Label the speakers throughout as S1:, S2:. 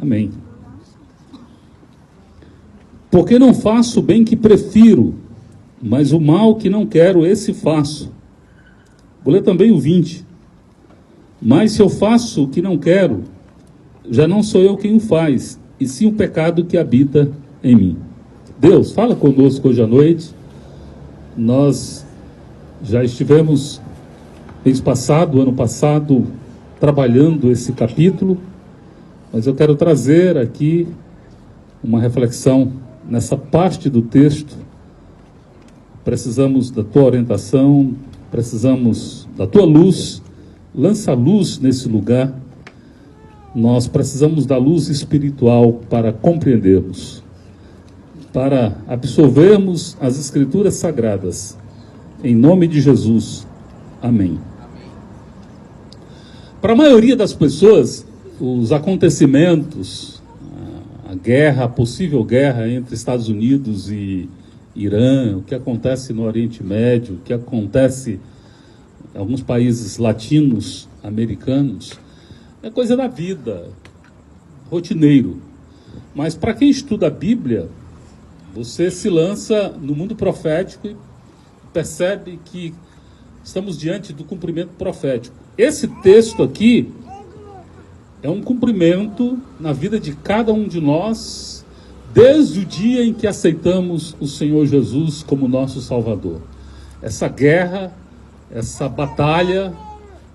S1: Amém. Porque não faço o bem que prefiro, mas o mal que não quero, esse faço. Vou ler também o 20. Mas se eu faço o que não quero, já não sou eu quem o faz, e sim o pecado que habita em mim. Deus, fala conosco hoje à noite. Nós já estivemos, ano passado, trabalhando esse capítulo, mas eu quero trazer aqui uma reflexão nessa parte do texto. Precisamos da tua orientação, precisamos da tua luz. Lança luz nesse lugar. Nós precisamos da luz espiritual para compreendermos, para absorvermos as Escrituras Sagradas. Em nome de Jesus. Amém. Para a maioria das pessoas, os acontecimentos, a guerra, a possível guerra entre Estados Unidos e Irã, o que acontece no Oriente Médio, o que acontece em alguns países latinos, americanos, é coisa da vida, rotineiro. Mas para quem estuda a Bíblia, você se lança no mundo profético e percebe que estamos diante do cumprimento profético. Esse texto aqui é um cumprimento na vida de cada um de nós, desde o dia em que aceitamos o Senhor Jesus como nosso Salvador. Essa guerra, essa batalha,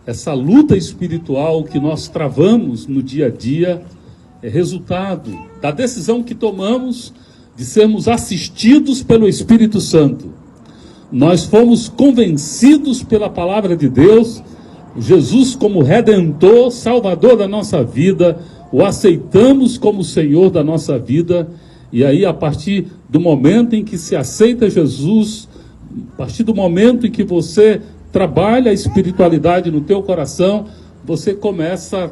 S1: essa luta espiritual que nós travamos no dia a dia é resultado da decisão que tomamos de sermos assistidos pelo Espírito Santo. Nós fomos convencidos pela palavra de Deus, Jesus como Redentor, Salvador da nossa vida, o aceitamos como Senhor da nossa vida, e aí a partir do momento em que se aceita Jesus, a partir do momento em que você trabalha a espiritualidade no teu coração, você começa a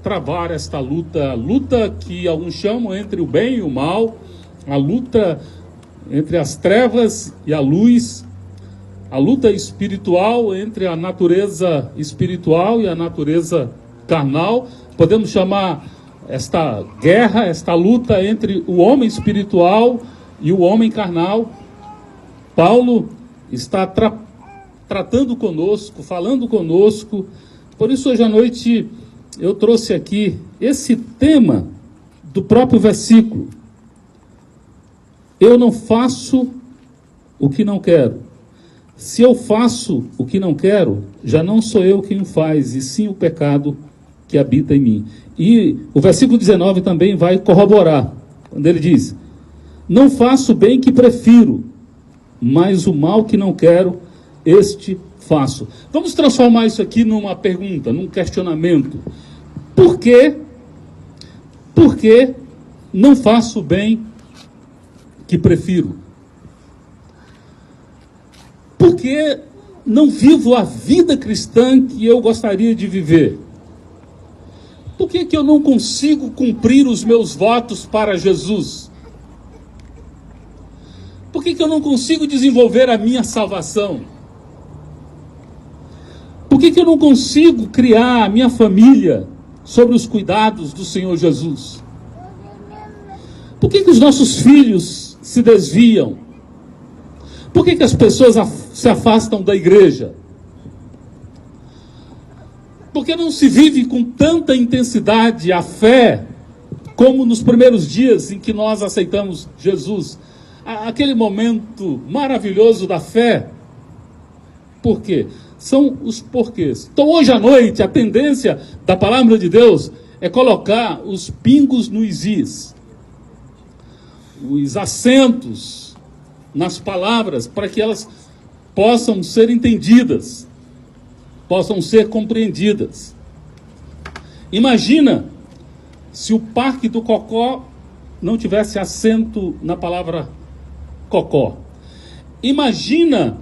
S1: travar esta luta que alguns chamam entre o bem e o mal, a luta entre as trevas e a luz, a luta espiritual entre a natureza espiritual e a natureza carnal. Podemos chamar esta guerra, esta luta entre o homem espiritual e o homem carnal. Paulo está tratando conosco, falando conosco. Por isso, hoje à noite, eu trouxe aqui esse tema do próprio versículo. Eu não faço o que não quero. Se eu faço o que não quero, já não sou eu quem o faz, e sim o pecado que habita em mim. E o versículo 19 também vai corroborar, quando ele diz: não faço o bem que prefiro, mas o mal que não quero, este faço. Vamos transformar isso aqui numa pergunta, num questionamento. Por que não faço o bem que prefiro? Por que não vivo a vida cristã que eu gostaria de viver? Por que eu não consigo cumprir os meus votos para Jesus? Por que eu não consigo desenvolver a minha salvação? Por que eu não consigo criar a minha família sobre os cuidados do Senhor Jesus? Por que os nossos filhos se desviam? Por que as pessoas se afastam da igreja? Por que não se vive com tanta intensidade a fé como nos primeiros dias em que nós aceitamos Jesus? Aquele momento maravilhoso da fé. Por quê? São os porquês. Então, hoje à noite, a tendência da palavra de Deus é colocar os pingos nos is, os acentos nas palavras, para que elas possam ser entendidas, possam ser compreendidas. Imagina se o Parque do Cocó não tivesse acento na palavra cocó. Imagina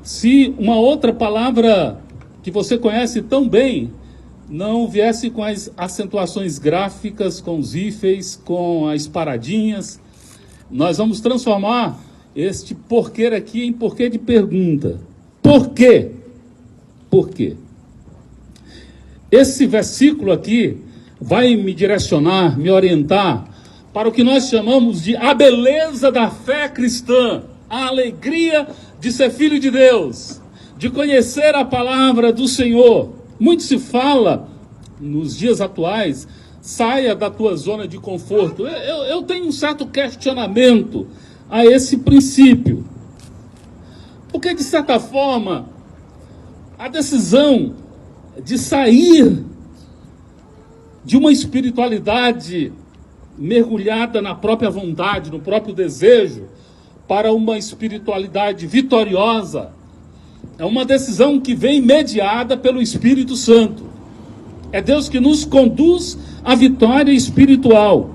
S1: se uma outra palavra que você conhece tão bem não viesse com as acentuações gráficas, com os hífens, com as paradinhas. Nós vamos transformar este porquê aqui em porquê de pergunta. Por quê? Por quê? Esse versículo aqui vai me direcionar, me orientar para o que nós chamamos de a beleza da fé cristã, a alegria de ser filho de Deus, de conhecer a palavra do Senhor. Muito se fala nos dias atuais, saia da tua zona de conforto. Eu tenho um certo questionamento a esse princípio, porque de certa forma a decisão de sair de uma espiritualidade mergulhada na própria vontade, no próprio desejo, para uma espiritualidade vitoriosa, é uma decisão que vem mediada pelo Espírito Santo. É Deus que nos conduz à vitória espiritual.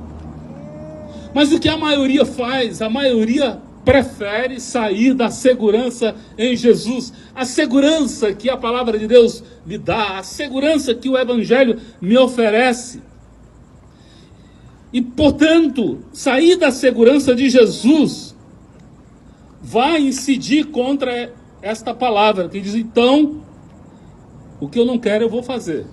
S1: Mas o que a maioria faz? A maioria prefere sair da segurança em Jesus. A segurança que a palavra de Deus me dá, a segurança que o Evangelho me oferece. E, portanto, sair da segurança de Jesus vai incidir contra esta palavra, que diz, então, o que eu não quero eu vou fazer.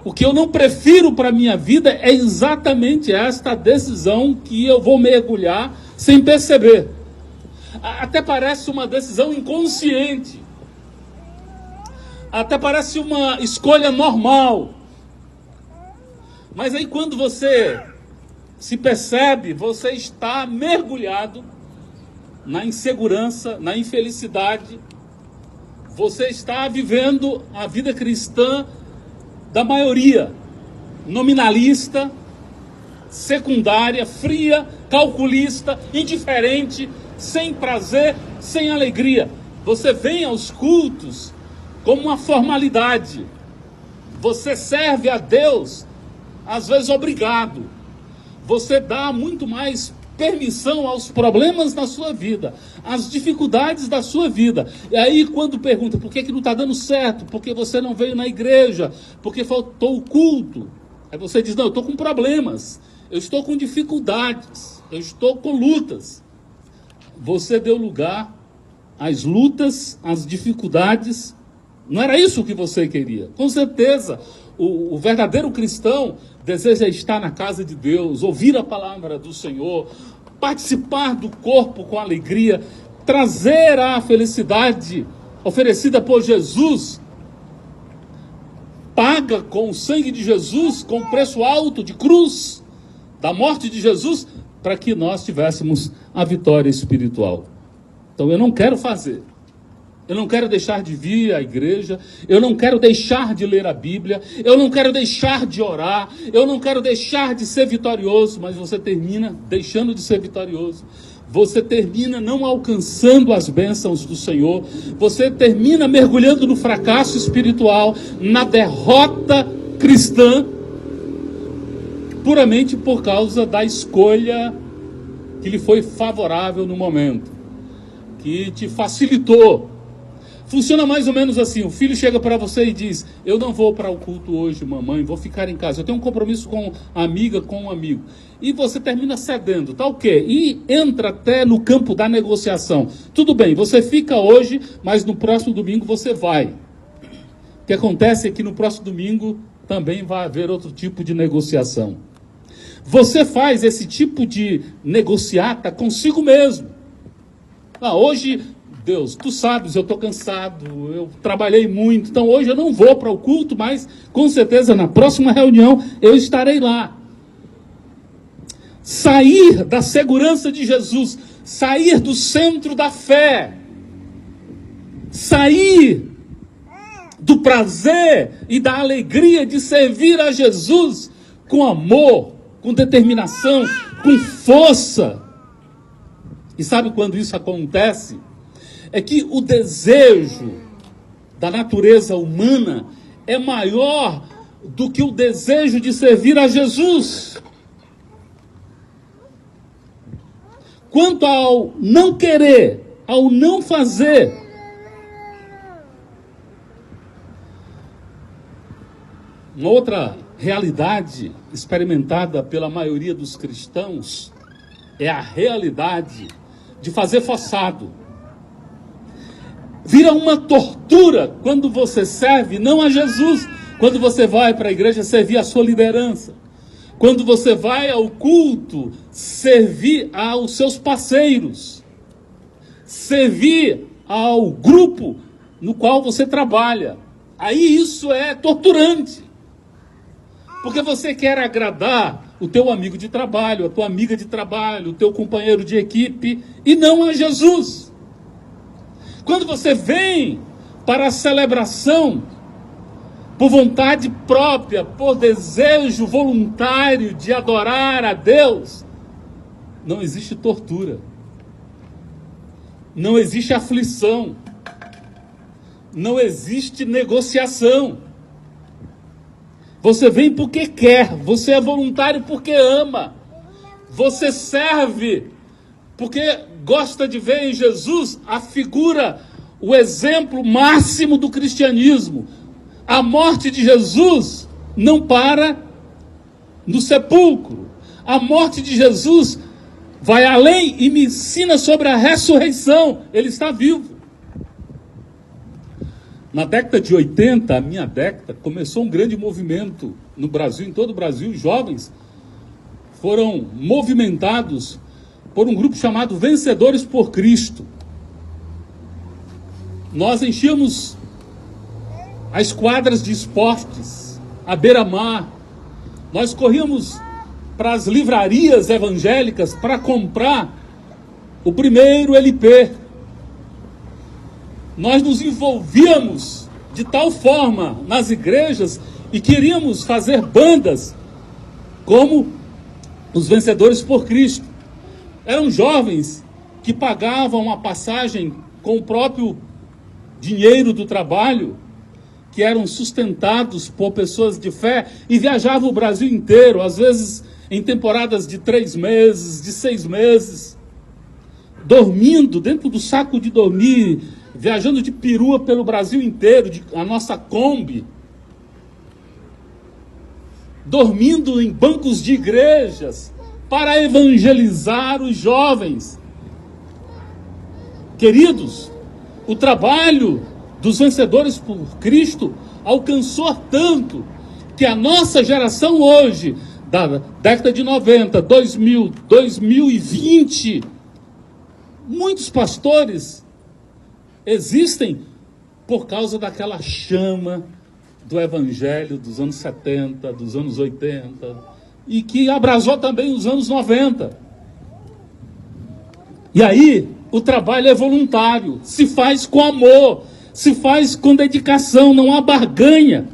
S1: O que eu não prefiro para a minha vida é exatamente esta decisão que eu vou mergulhar sem perceber. Até parece uma decisão inconsciente. Até parece uma escolha normal. Mas aí quando você se percebe, você está mergulhado na insegurança, na infelicidade. Você está vivendo a vida cristã da maioria, nominalista, secundária, fria, calculista, indiferente, sem prazer, sem alegria. Você vem aos cultos como uma formalidade. Você serve a Deus, às vezes obrigado. Você dá muito mais permissão aos problemas da sua vida, às dificuldades da sua vida. E aí quando pergunta por que não está dando certo, porque você não veio na igreja, porque faltou o culto, aí você diz, não, eu estou com problemas, eu estou com dificuldades, eu estou com lutas. Você deu lugar às lutas, às dificuldades. Não era isso que você queria. Com certeza, o verdadeiro cristão deseja estar na casa de Deus, ouvir a palavra do Senhor, participar do corpo com alegria, trazer a felicidade oferecida por Jesus, paga com o sangue de Jesus, com o preço alto de cruz, da morte de Jesus, para que nós tivéssemos a vitória espiritual. Então eu não quero fazer. Eu não quero deixar de vir à igreja, eu não quero deixar de ler a Bíblia, eu não quero deixar de orar, eu não quero deixar de ser vitorioso, mas você termina deixando de ser vitorioso. Você termina não alcançando as bênçãos do Senhor, você termina mergulhando no fracasso espiritual, na derrota cristã, puramente por causa da escolha que lhe foi favorável no momento, que te facilitou. Funciona mais ou menos assim, o filho chega para você e diz, eu não vou para o culto hoje, mamãe, vou ficar em casa, eu tenho um compromisso com a amiga, com um amigo. E você termina cedendo, tá o quê? E entra até no campo da negociação. Tudo bem, você fica hoje, mas no próximo domingo você vai. O que acontece é que no próximo domingo também vai haver outro tipo de negociação. Você faz esse tipo de negociata consigo mesmo. Hoje... Deus, tu sabes, eu estou cansado, eu trabalhei muito, então hoje eu não vou para o culto, mas com certeza na próxima reunião eu estarei lá. Sair da segurança de Jesus, sair do centro da fé, sair do prazer e da alegria de servir a Jesus com amor, com determinação, com força. E sabe quando isso acontece? É que o desejo da natureza humana é maior do que o desejo de servir a Jesus. Quanto ao não querer, ao não fazer, uma outra realidade experimentada pela maioria dos cristãos é a realidade de fazer forçado. Vira uma tortura quando você serve não a Jesus, Quando você vai para a igreja, servir a sua liderança. Quando você vai ao culto, servir aos seus parceiros. Servir ao grupo no qual você trabalha. Aí isso é torturante. Porque você quer agradar o teu amigo de trabalho, a tua amiga de trabalho, o teu companheiro de equipe, e não a Jesus. Quando você vem para a celebração, por vontade própria, por desejo voluntário de adorar a Deus, não existe tortura, não existe aflição, não existe negociação. Você vem porque quer, você é voluntário porque ama, você serve porque gosta de ver em Jesus a figura, o exemplo máximo do cristianismo. A morte de Jesus não para no sepulcro. A morte de Jesus vai além e me ensina sobre a ressurreição. Ele está vivo. Na década de 80, a minha década, começou um grande movimento no Brasil, em todo o Brasil. Os jovens foram movimentados por um grupo chamado Vencedores por Cristo. Nós enchíamos as quadras de esportes, à beira-mar. Nós corríamos para as livrarias evangélicas para comprar o primeiro LP. Nós nos envolvíamos de tal forma nas igrejas e queríamos fazer bandas como os Vencedores por Cristo. Eram jovens que pagavam a passagem com o próprio dinheiro do trabalho, que eram sustentados por pessoas de fé e viajavam o Brasil inteiro, às vezes em temporadas de 3 meses, de 6 meses, dormindo dentro do saco de dormir, viajando de perua pelo Brasil inteiro, a nossa Kombi, dormindo em bancos de igrejas para evangelizar os jovens. Queridos, o trabalho dos Vencedores por Cristo alcançou tanto que a nossa geração hoje, da década de 90, 2000, 2020, muitos pastores existem por causa daquela chama do evangelho dos anos 70, dos anos 80, e que abrasou também os anos 90. E aí, o trabalho é voluntário, se faz com amor, se faz com dedicação, não há barganha.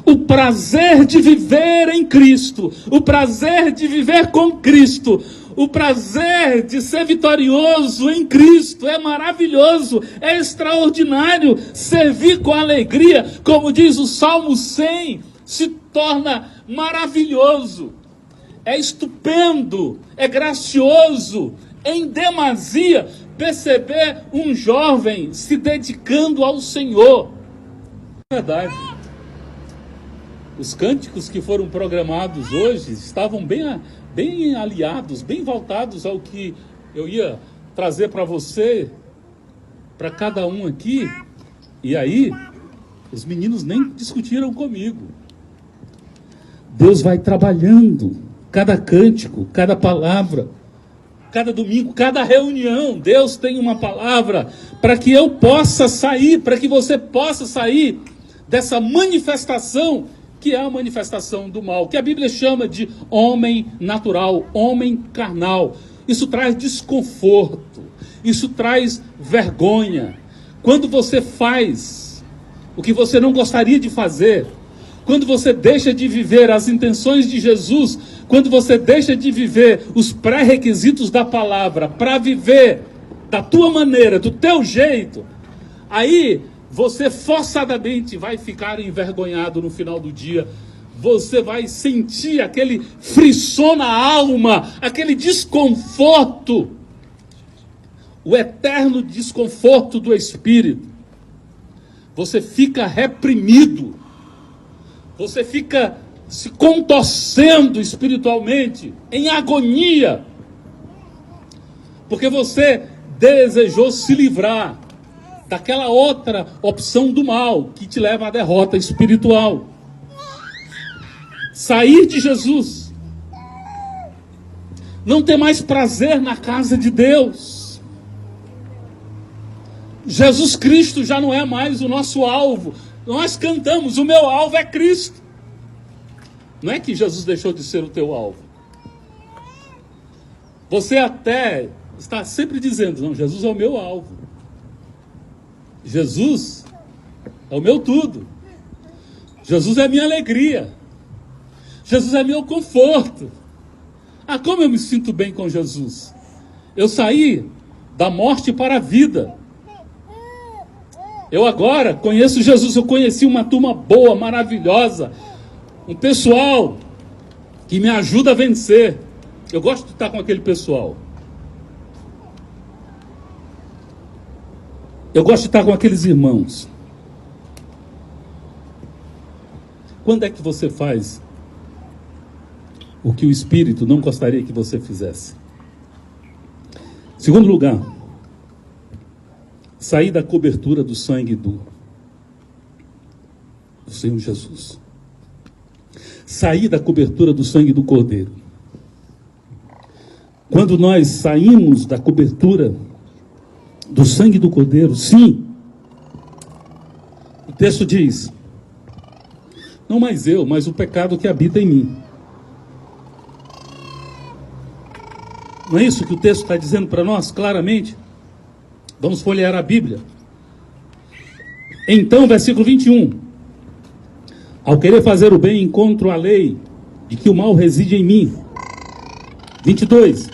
S1: O prazer de viver em Cristo, o prazer de viver com Cristo, o prazer de ser vitorioso em Cristo é maravilhoso, é extraordinário. Servir com alegria, como diz o Salmo 100, se torna maravilhoso, é estupendo, é gracioso, em demasia, perceber um jovem se dedicando ao Senhor. Verdade. Os cânticos que foram programados hoje estavam bem aliados, bem voltados ao que eu ia trazer para você, para cada um aqui. E aí, os meninos nem discutiram comigo. Deus vai trabalhando cada cântico, cada palavra, cada domingo, cada reunião. Deus tem uma palavra para que eu possa sair, para que você possa sair dessa manifestação que é a manifestação do mal, que a Bíblia chama de homem natural, homem carnal. Isso traz desconforto, isso traz vergonha. Quando você faz o que você não gostaria de fazer, quando você deixa de viver as intenções de Jesus, quando você deixa de viver os pré-requisitos da palavra para viver da tua maneira, do teu jeito, aí você forçadamente vai ficar envergonhado no final do dia. Você vai sentir aquele frisson na alma, aquele desconforto, o eterno desconforto do espírito. Você fica reprimido, você fica se contorcendo espiritualmente, em agonia, porque você desejou se livrar daquela outra opção do mal que te leva à derrota espiritual. sair de Jesus, não ter mais prazer na casa de Deus. Jesus Cristo já não é mais o nosso alvo. Nós cantamos, o meu alvo é Cristo. Não é que Jesus deixou de ser o teu alvo. Você até está sempre dizendo, não, Jesus é o meu alvo. Jesus é o meu tudo. Jesus é a minha alegria. Jesus é meu conforto. Ah, como eu me sinto bem com Jesus. Eu saí da morte para a vida. Eu agora conheço Jesus. Eu conheci uma turma boa, maravilhosa. Um pessoal que me ajuda a vencer. Eu gosto de estar com aquele pessoal. Eu gosto de estar com aqueles irmãos. Quando é que você faz o que o Espírito não gostaria que você fizesse? Segundo lugar, sair da cobertura do sangue do Senhor Jesus. Sair da cobertura do sangue do Cordeiro. Quando nós saímos da cobertura do sangue do Cordeiro, sim, o texto diz, não mais eu, mas o pecado que habita em mim. Não é isso que o texto está dizendo para nós, claramente? Vamos folhear a Bíblia. Então, versículo 21. Ao querer fazer o bem, encontro a lei de que o mal reside em mim. 22.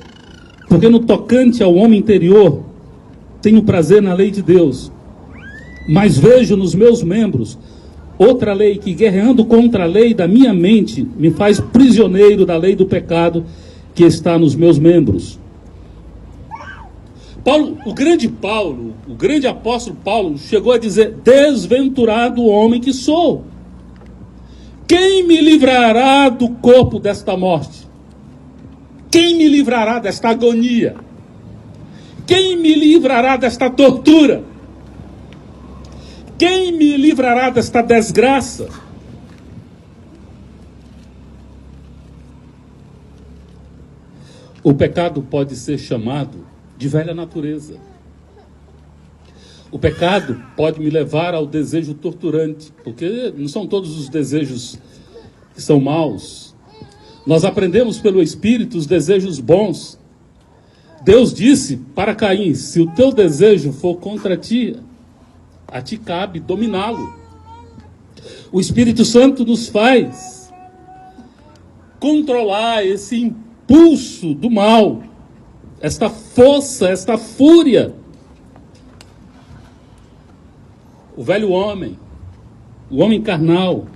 S1: Porque no tocante ao homem interior, tenho prazer na lei de Deus, mas vejo nos meus membros outra lei que, guerreando contra a lei da minha mente, me faz prisioneiro da lei do pecado que está nos meus membros. O grande apóstolo Paulo, chegou a dizer, desventurado homem que sou. Quem me livrará do corpo desta morte? Quem me livrará desta agonia? Quem me livrará desta tortura? Quem me livrará desta desgraça? O pecado pode ser chamado de velha natureza. O pecado pode me levar ao desejo torturante, porque não são todos os desejos que são maus. Nós aprendemos pelo Espírito os desejos bons. Deus disse para Caim, se o teu desejo for contra ti, a ti cabe dominá-lo. O Espírito Santo nos faz controlar esse impulso do mal, esta força, esta fúria. O velho homem, o homem carnal,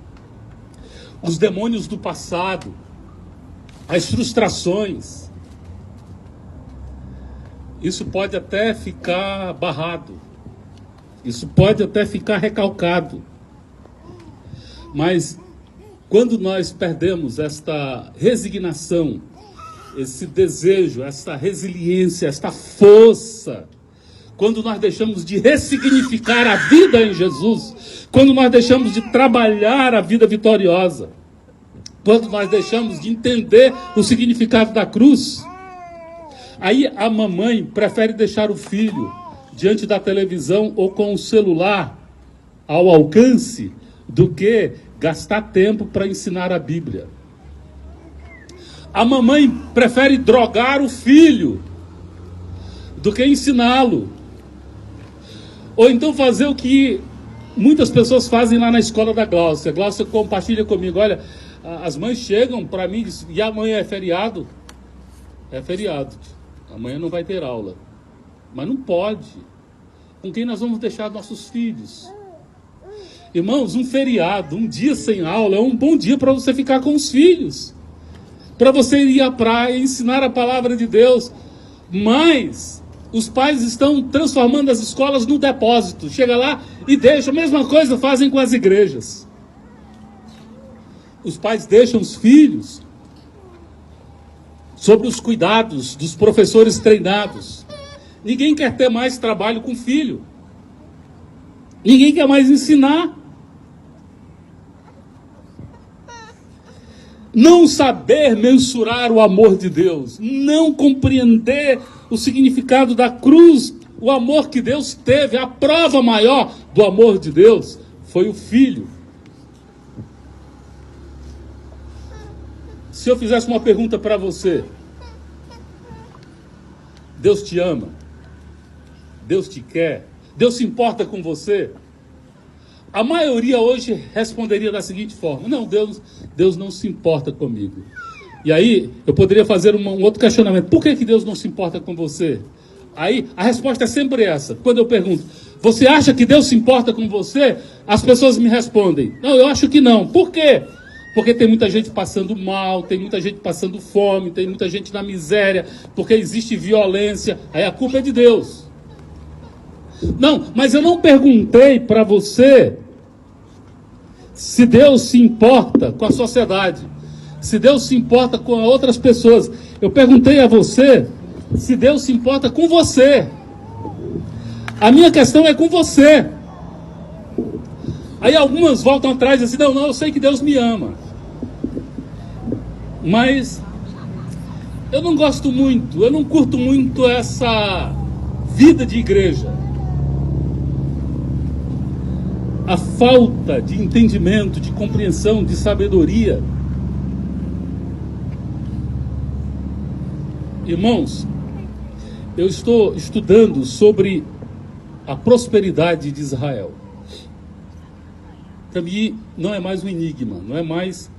S1: os demônios do passado, as frustrações. Isso pode até ficar barrado. Isso pode até ficar recalcado. Mas quando nós perdemos esta resignação, esse desejo, esta resiliência, esta força, quando nós deixamos de ressignificar a vida em Jesus, quando nós deixamos de trabalhar a vida vitoriosa, quando nós deixamos de entender o significado da cruz, aí a mamãe prefere deixar o filho diante da televisão ou com o celular ao alcance do que gastar tempo para ensinar a Bíblia. A mamãe prefere drogar o filho do que ensiná-lo. Ou então fazer o que muitas pessoas fazem lá na escola da Gláucia. A Gláucia compartilha comigo, olha, as mães chegam para mim e dizem, e amanhã é feriado? É feriado. Amanhã não vai ter aula. Mas não pode. Com quem nós vamos deixar nossos filhos? Irmãos, um feriado, um dia sem aula, é um bom dia para você ficar com os filhos. Para você ir à praia, ensinar a palavra de Deus. Mas os pais estão transformando as escolas num depósito. Chega lá e deixa. A mesma coisa fazem com as igrejas. Os pais deixam os filhos sob os cuidados dos professores treinados. Ninguém quer ter mais trabalho com filho. Ninguém quer mais ensinar. não saber mensurar o amor de Deus, não compreender o significado da cruz, o amor que Deus teve, a prova maior do amor de Deus foi o Filho. Se eu fizesse uma pergunta para você: Deus te ama? Deus te quer? Deus se importa com você? A maioria hoje responderia da seguinte forma: não, Deus não se importa comigo. E aí eu poderia fazer um outro questionamento: por que Deus não se importa com você? Aí a resposta é sempre essa. Quando eu pergunto: você acha que Deus se importa com você? As pessoas me respondem: não, eu acho que não. Por quê? Porque tem muita gente passando mal, tem muita gente passando fome, tem muita gente na miséria, porque existe violência. Aí a culpa é de Deus. Não, mas eu não perguntei para você se Deus se importa com a sociedade, se Deus se importa com outras pessoas. Eu perguntei a você se Deus se importa com você. A minha questão é com você. Aí algumas voltam atrás e dizem: não, eu sei que Deus me ama, mas eu não gosto muito, eu não curto muito essa vida de igreja. A falta de entendimento, de compreensão, de sabedoria. Irmãos, eu estou estudando sobre a prosperidade de Israel. Para mim, não é mais um enigma, não é mais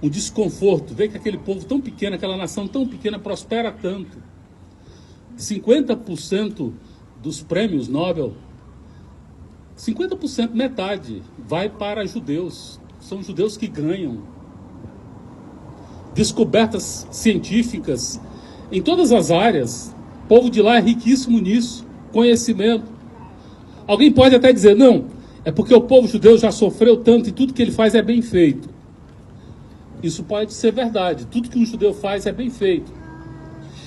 S1: um desconforto. Ver que aquele povo tão pequeno, aquela nação tão pequena, prospera tanto. 50% dos prêmios Nobel, 50%, metade, vai para judeus. São judeus que ganham. Descobertas científicas em todas as áreas. O povo de lá é riquíssimo nisso. Conhecimento. Alguém pode até dizer: não, é porque o povo judeu já sofreu tanto e tudo que ele faz é bem feito. Isso pode ser verdade. Tudo que um judeu faz é bem feito.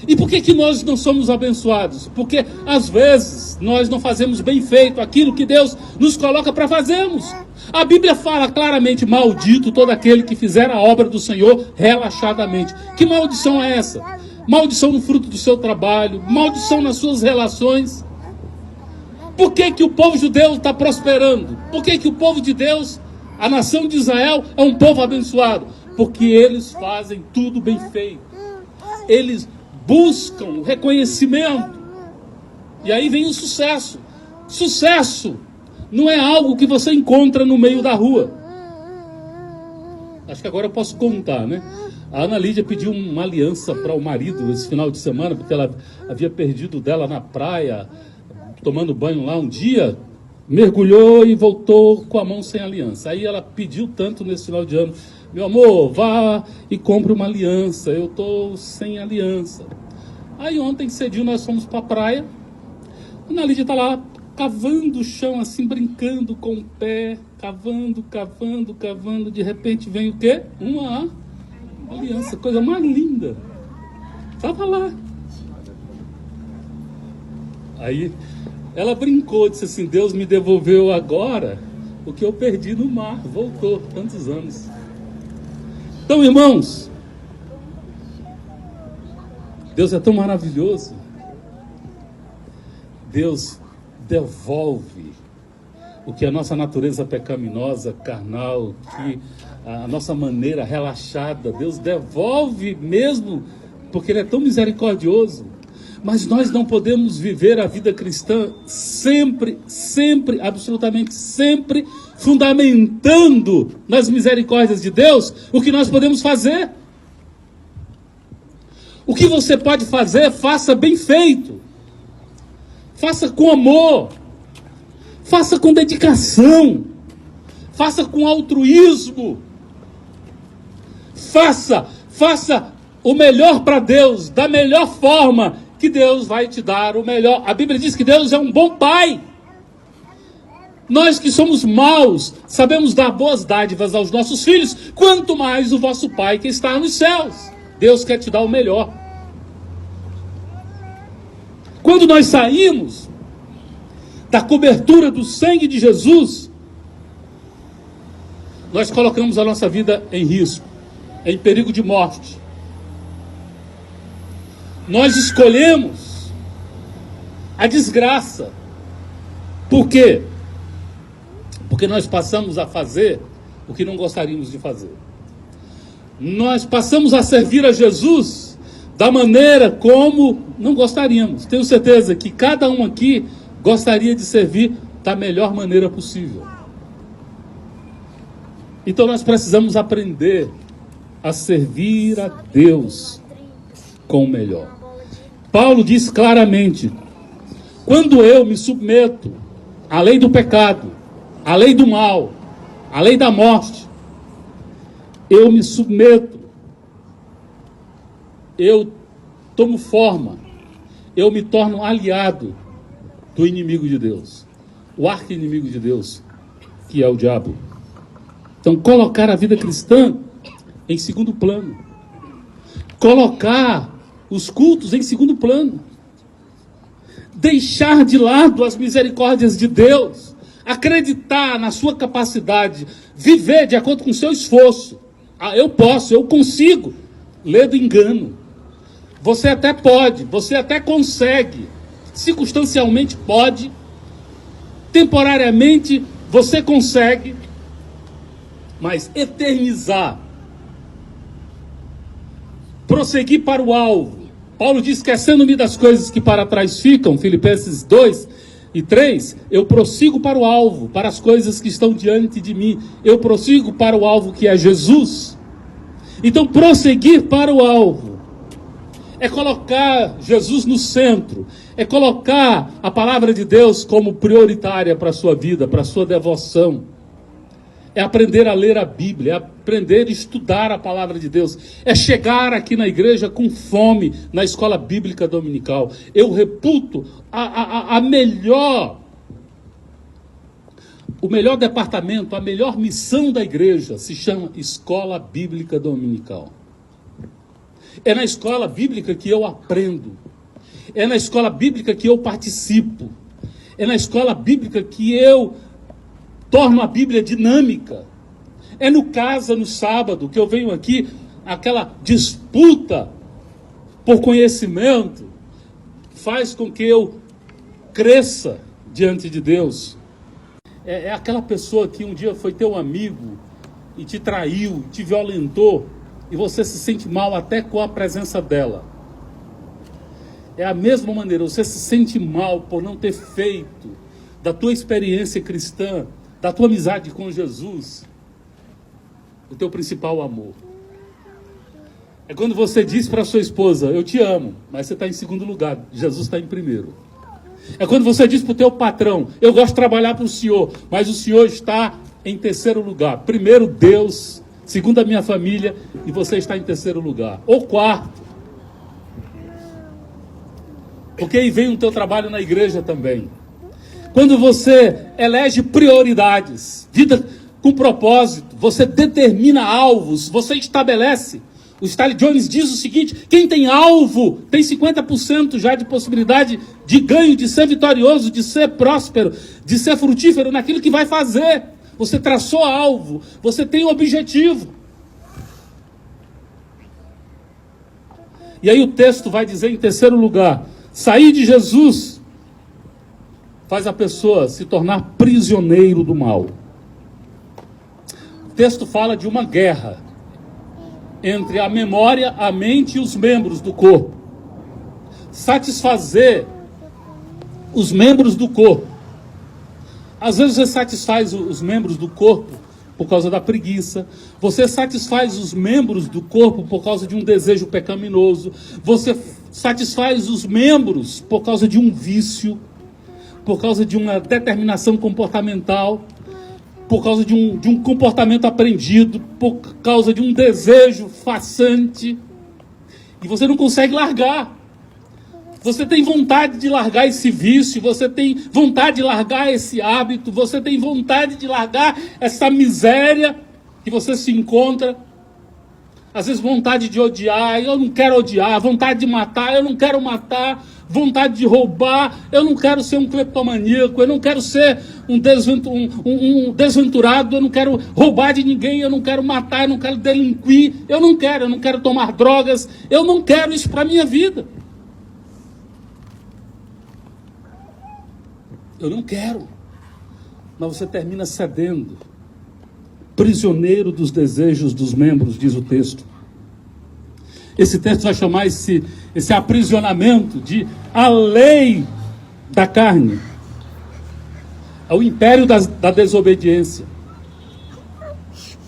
S1: E por que nós não somos abençoados? Porque, às vezes, nós não fazemos bem feito aquilo que Deus nos coloca para fazermos. A Bíblia fala claramente: maldito todo aquele que fizer a obra do Senhor relaxadamente. Que maldição é essa? Maldição no fruto do seu trabalho, maldição nas suas relações. Por que o povo judeu está prosperando? Por que o povo de Deus, a nação de Israel, é um povo abençoado? Porque eles fazem tudo bem feito. Eles buscam reconhecimento. E aí vem o sucesso. Sucesso não é algo que você encontra no meio da rua. Acho que agora eu posso contar, né? A Ana Lídia pediu uma aliança para o marido esse final de semana, porque ela havia perdido dela na praia, tomando banho lá um dia, mergulhou e voltou com a mão sem aliança. Aí ela pediu tanto nesse final de ano: meu amor, vá e compre uma aliança, eu estou sem aliança. Aí ontem cedinho nós fomos para a praia, a Ana Lídia está lá cavando o chão assim, brincando com o pé, cavando, de repente vem o quê? Uma aliança, coisa mais linda, estava lá. Aí ela brincou, disse assim: Deus me devolveu agora o que eu perdi no mar, voltou, tantos anos. Então, irmãos, Deus é tão maravilhoso. Deus devolve o que a nossa natureza pecaminosa, carnal, que a nossa maneira relaxada, Deus devolve mesmo, porque Ele é tão misericordioso. Mas nós não podemos viver a vida cristã sempre, absolutamente sempre, fundamentando nas misericórdias de Deus o que nós podemos fazer. O que você pode fazer, faça bem feito. Faça com amor. Faça com dedicação. Faça com altruísmo. Faça o melhor para Deus, da melhor forma, que Deus vai te dar o melhor. A Bíblia diz que Deus é um bom pai. Nós que somos maus, sabemos dar boas dádivas aos nossos filhos, quanto mais o vosso Pai que está nos céus. Deus quer te dar o melhor. Quando nós saímos da cobertura do sangue de Jesus, nós colocamos a nossa vida em risco. em perigo de morte. Nós escolhemos a desgraça. Por quê? Porque nós passamos a fazer o que não gostaríamos de fazer. Nós passamos a servir a Jesus da maneira como não gostaríamos. Tenho certeza que cada um aqui gostaria de servir da melhor maneira possível. Então nós precisamos aprender a servir a Deus com o melhor. Paulo diz claramente: quando eu me submeto à lei do pecado, à lei do mal, à lei da morte, eu me submeto, eu tomo forma, eu me torno aliado do inimigo de Deus, o arqui-inimigo de Deus, que é o diabo. Então, colocar a vida cristã em segundo plano, colocar os cultos em segundo plano, deixar de lado as misericórdias de Deus, acreditar na sua capacidade, viver de acordo com o seu esforço. Eu posso, eu consigo. Lê do engano. Você até pode, você até consegue, circunstancialmente pode, temporariamente você consegue, mas eternizar, prosseguir para o alvo. Paulo diz: esquecendo-me das coisas que para trás ficam, Filipenses 2:3, eu prossigo para o alvo, para as coisas que estão diante de mim. Eu prossigo para o alvo que é Jesus. Então, prosseguir para o alvo é colocar Jesus no centro, é colocar a palavra de Deus como prioritária para a sua vida, para a sua devoção. É aprender a ler a Bíblia, é aprender a estudar a palavra de Deus, é chegar aqui na igreja com fome, na escola bíblica dominical. Eu reputo o melhor departamento, a melhor missão da igreja se chama Escola Bíblica Dominical. É na escola bíblica que eu aprendo, é na escola bíblica que eu participo, é na escola bíblica que eu torno a Bíblia dinâmica. É no casa, no sábado, que eu venho aqui, aquela disputa por conhecimento faz com que eu cresça diante de Deus. É aquela pessoa que um dia foi teu amigo e te traiu, te violentou, e você se sente mal até com a presença dela. É a mesma maneira, você se sente mal por não ter feito da tua experiência cristã, da tua amizade com Jesus, o teu principal amor. É quando você diz para sua esposa: eu te amo, mas você está em segundo lugar, Jesus está em primeiro. É quando você diz para o teu patrão: eu gosto de trabalhar para o senhor, mas o senhor está em terceiro lugar. Primeiro Deus, segundo a minha família, e você está em terceiro lugar. Ou quarto. Porque aí vem o teu trabalho na igreja também. Quando você elege prioridades, vida com propósito, você determina alvos, você estabelece. O Stanley Jones diz o seguinte: quem tem alvo tem 50% já de possibilidade de ganho, de ser vitorioso, de ser próspero, de ser frutífero naquilo que vai fazer. Você traçou alvo, você tem um objetivo. E aí o texto vai dizer em terceiro lugar: sair de Jesus faz a pessoa se tornar prisioneiro do mal. O texto fala de uma guerra entre a memória, a mente e os membros do corpo. Satisfazer os membros do corpo. Às vezes você satisfaz os membros do corpo por causa da preguiça. Você satisfaz os membros do corpo por causa de um desejo pecaminoso. Você satisfaz os membros por causa de um vício, por causa de uma determinação comportamental, por causa de um comportamento aprendido, por causa de um desejo façante, e você não consegue largar. Você tem vontade de largar esse vício, você tem vontade de largar esse hábito, você tem vontade de largar essa miséria que você se encontra, Às vezes vontade de odiar, eu não quero odiar. Vontade de matar, eu não quero matar. Vontade de roubar, eu não quero ser um cleptomaníaco. Eu não quero ser um desventurado. Eu não quero roubar de ninguém. Eu não quero matar, eu não quero delinquir. Eu não quero tomar drogas. Eu não quero isso para a minha vida. Eu não quero. Mas você termina cedendo. Prisioneiro dos desejos dos membros, diz o texto. Esse texto vai chamar esse aprisionamento de a lei da carne. É o império da desobediência.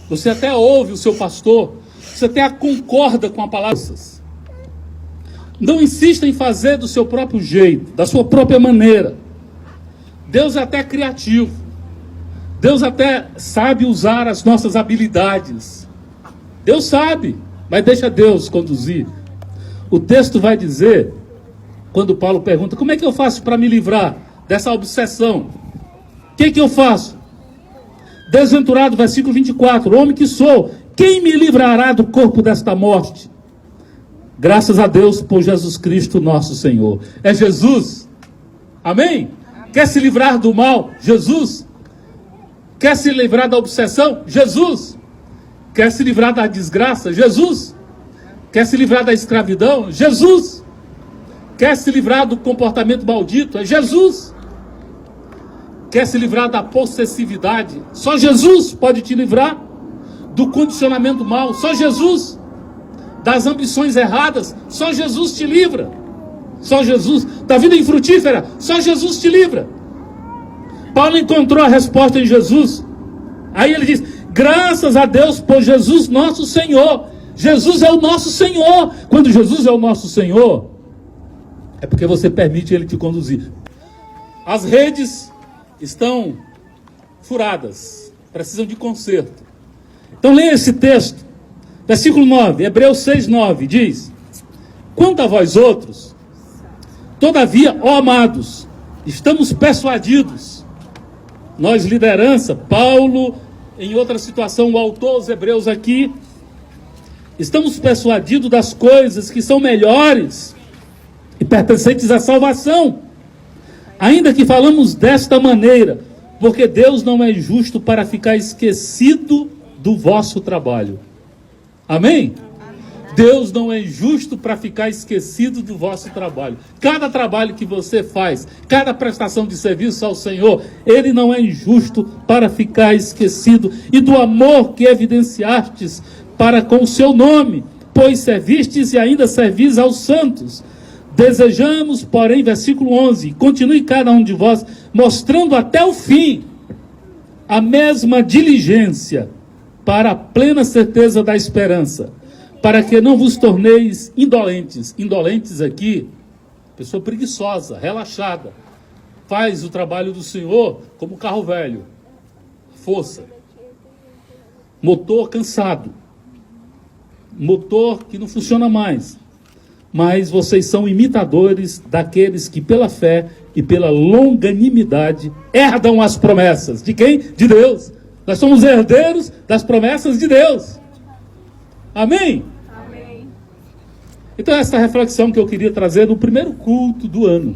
S1: Você até ouve o seu pastor, você até concorda com a palavra. Não insista em fazer do seu próprio jeito, da sua própria maneira. Deus é até criativo. Deus até sabe usar as nossas habilidades. Deus sabe, mas deixa Deus conduzir. O texto vai dizer, quando Paulo pergunta, como é que eu faço para me livrar dessa obsessão? O que eu faço? Desventurado, versículo 24, homem que sou, quem me livrará do corpo desta morte? Graças a Deus por Jesus Cristo nosso Senhor. É Jesus. Amém? Quer se livrar do mal? Jesus. Quer se livrar da obsessão? Jesus. Quer se livrar da desgraça? Jesus. Quer se livrar da escravidão? Jesus. Quer se livrar do comportamento maldito? É Jesus. Quer se livrar da possessividade? Só Jesus pode te livrar. Do condicionamento mal? Só Jesus. Das ambições erradas? Só Jesus te livra. Só Jesus. Da vida infrutífera? Só Jesus te livra. Paulo encontrou a resposta em Jesus. Aí ele diz, graças a Deus por Jesus nosso Senhor. Jesus é o nosso Senhor. Quando Jesus é o nosso Senhor, é porque você permite Ele te conduzir. As redes estão furadas, precisam de conserto. Então leia esse texto, versículo 9, Hebreus 6:9, diz, quanto a vós outros, todavia, ó amados, estamos persuadidos. Nós, liderança, Paulo, em outra situação, o autor aos Hebreus aqui, estamos persuadidos das coisas que são melhores e pertencentes à salvação, ainda que falamos desta maneira, porque Deus não é justo para ficar esquecido do vosso trabalho. Amém? Deus não é injusto para ficar esquecido do vosso trabalho. Cada trabalho que você faz, cada prestação de serviço ao Senhor, Ele não é injusto para ficar esquecido. E do amor que evidenciastes para com o seu nome, pois servistes e ainda servis aos santos. Desejamos, porém, versículo 11, continue cada um de vós mostrando até o fim a mesma diligência para a plena certeza da esperança, para que não vos torneis indolentes. Indolentes aqui, pessoa preguiçosa, relaxada, faz o trabalho do Senhor como carro velho, força, motor cansado, motor que não funciona mais. Mas vocês são imitadores daqueles que pela fé e pela longanimidade herdam as promessas. De quem? De Deus. Nós somos herdeiros das promessas de Deus. Amém? Amém. Então essa reflexão que eu queria trazer no primeiro culto do ano.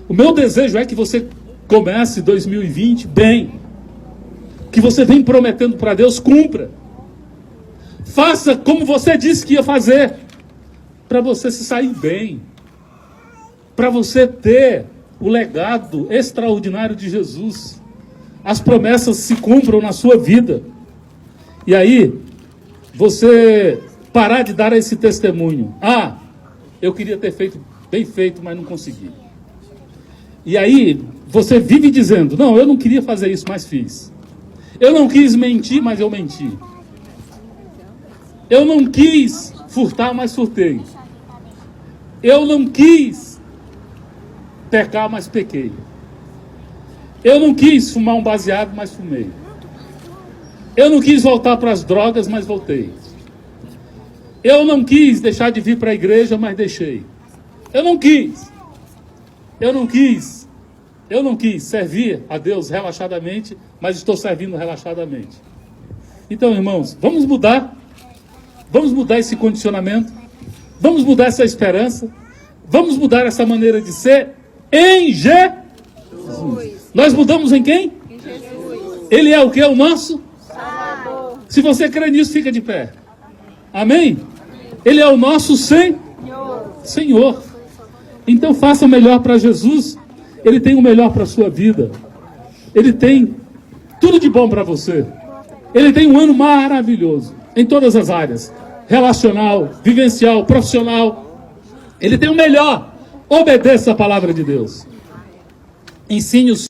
S1: O meu desejo é que você comece 2020 bem. Que você vem prometendo para Deus, cumpra. Faça como você disse que ia fazer. Para você se sair bem. Para você ter o legado extraordinário de Jesus. As promessas se cumpram na sua vida. E aí, você parar de dar esse testemunho. Ah, eu queria ter feito bem feito, mas não consegui. E aí, você vive dizendo, não, eu não queria fazer isso, mas fiz. Eu não quis mentir, mas eu menti. Eu não quis furtar, mas furtei. Eu não quis pecar, mas pequei. Eu não quis fumar um baseado, mas fumei. Eu não quis voltar para as drogas, mas voltei. Eu não quis deixar de vir para a igreja, mas deixei. Eu não quis servir a Deus relaxadamente, mas estou servindo relaxadamente. Então, irmãos, vamos mudar. Vamos mudar esse condicionamento. Vamos mudar essa esperança. Vamos mudar essa maneira de ser em Jesus. Nós mudamos em quem? Em Jesus. Ele é o que? O nosso Salvador. Se você crê nisso, fica de pé. Amém? Ele é o nosso Senhor. Então faça o melhor para Jesus. Ele tem o melhor para a sua vida. Ele tem tudo de bom para você. Ele tem um ano maravilhoso em todas as áreas. Relacional, vivencial, profissional. Ele tem o melhor. Obedeça a palavra de Deus. Ensine os